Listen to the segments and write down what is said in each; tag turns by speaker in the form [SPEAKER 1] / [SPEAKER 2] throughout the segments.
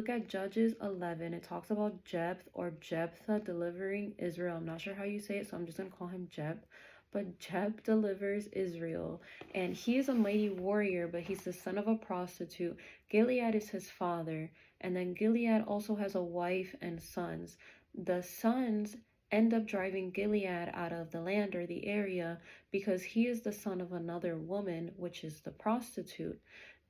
[SPEAKER 1] Look at Judges 11. It talks about Jephthah delivering Israel. I'm not sure how you say it, so I'm just going to call him Jeb. But Jeb delivers Israel, and he is a mighty warrior, but he's the son of a prostitute. Gilead is his father, and then Gilead also has a wife and sons. The sons end up driving Gilead out of the land or the area because he is the son of another woman, which is the prostitute.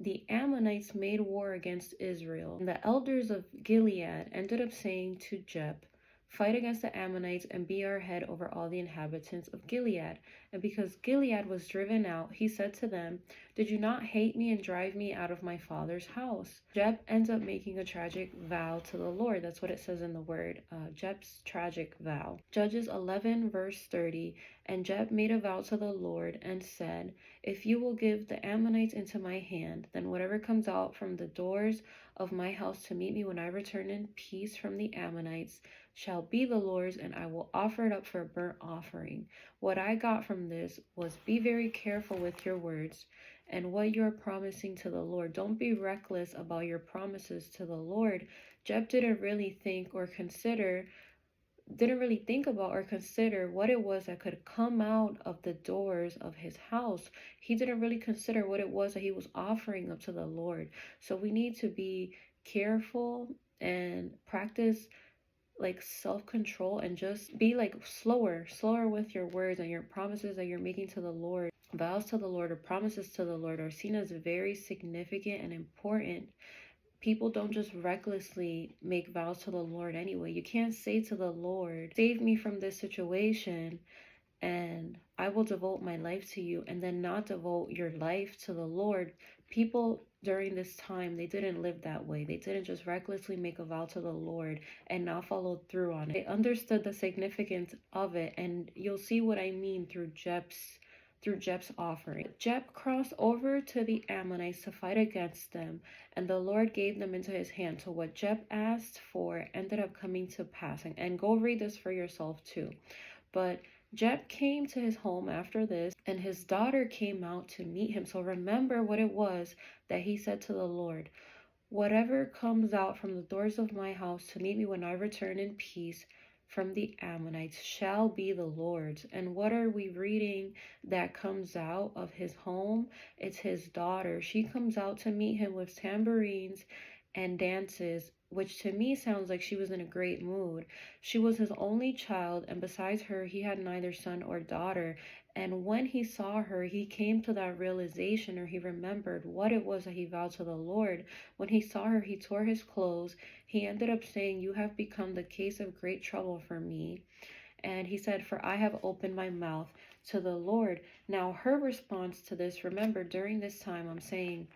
[SPEAKER 1] The Ammonites made war against Israel. And the elders of Gilead ended up saying to Jeb, "Fight against the Ammonites and be our head over all the inhabitants of Gilead." And because Gilead was driven out, he said to them, "Did you not hate me and drive me out of my father's house?" Jeb ends up making a tragic vow to the Lord. That's what it says in the word, Jeb's tragic vow. Judges 11 verse 30, and Jeb made a vow to the Lord and said, "If you will give the Ammonites into my hand, then whatever comes out from the doors of my house to meet me when I return in peace from the Ammonites shall be the Lord's, and I will offer it up for a burnt offering." What I got from this was, be very careful with your words and what you're promising to the Lord. Don't be reckless about your promises to the Lord. Jeb didn't really think about or consider what it was that could come out of the doors of his house. He didn't really consider what it was that he was offering up to the Lord. So we need to be careful and practice like self-control and just be like slower with your words and your promises that you're making to the Lord. Vows to the Lord or promises to the Lord are seen as very significant and important. People don't just recklessly make vows to the Lord anyway. You can't say to the Lord, "Save me from this situation and I will devote my life to you," and then not devote your life to the Lord. People during this time, they didn't live that way. They didn't just recklessly make a vow to the Lord and not follow through on it. They understood the significance of it, and you'll see what I mean through Jeb's offering. Jeb crossed over to the Ammonites to fight against them, and the Lord gave them into his hand. So what Jeb asked for ended up coming to pass. And go read this for yourself too. But Jeb came to his home after this, and his daughter came out to meet him. So remember what it was that he said to the Lord: "Whatever comes out from the doors of my house to meet me when I return in peace from the Ammonites shall be the Lord's." And what are we reading that comes out of his home? It's his daughter. She comes out to meet him with tambourines and dances, which to me sounds like she was in a great mood. She was his only child, and besides her, he had neither son or daughter. And when he saw her, he came to that realization, or he remembered what it was that he vowed to the Lord. When he saw her, he tore his clothes. He ended up saying, "You have become the case of great trouble for me." And he said, "For I have opened my mouth to the Lord." Now, her response to this, remember, during this time, I'm saying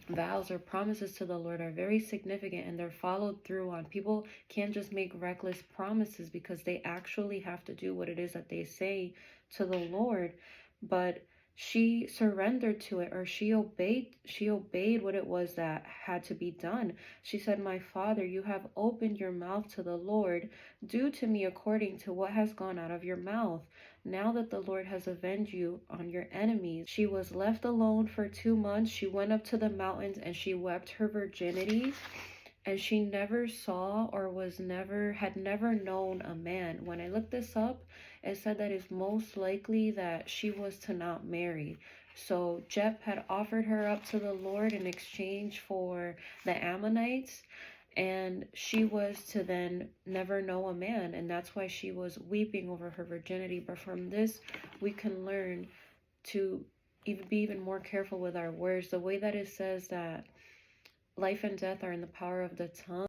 [SPEAKER 1] vows or promises to the Lord are very significant and they're followed through on. People can't just make reckless promises because they actually have to do what it is that they say to the Lord. But she surrendered to it, or she obeyed what it was that had to be done. She said, "My father, you have opened your mouth to the Lord. Do to me according to what has gone out of your mouth. Now that the Lord has avenged you on your enemies." She was left alone for 2 months. She went up to the mountains and she wept her virginity. And she never saw or had never known a man. When I looked this up, it said that it's most likely that she was to not marry. So Jeb had offered her up to the Lord in exchange for the Ammonites, and she was to then never know a man, and that's why she was weeping over her virginity. But from this, we can learn to be even more careful with our words. The way that it says that life and death are in the power of the tongue.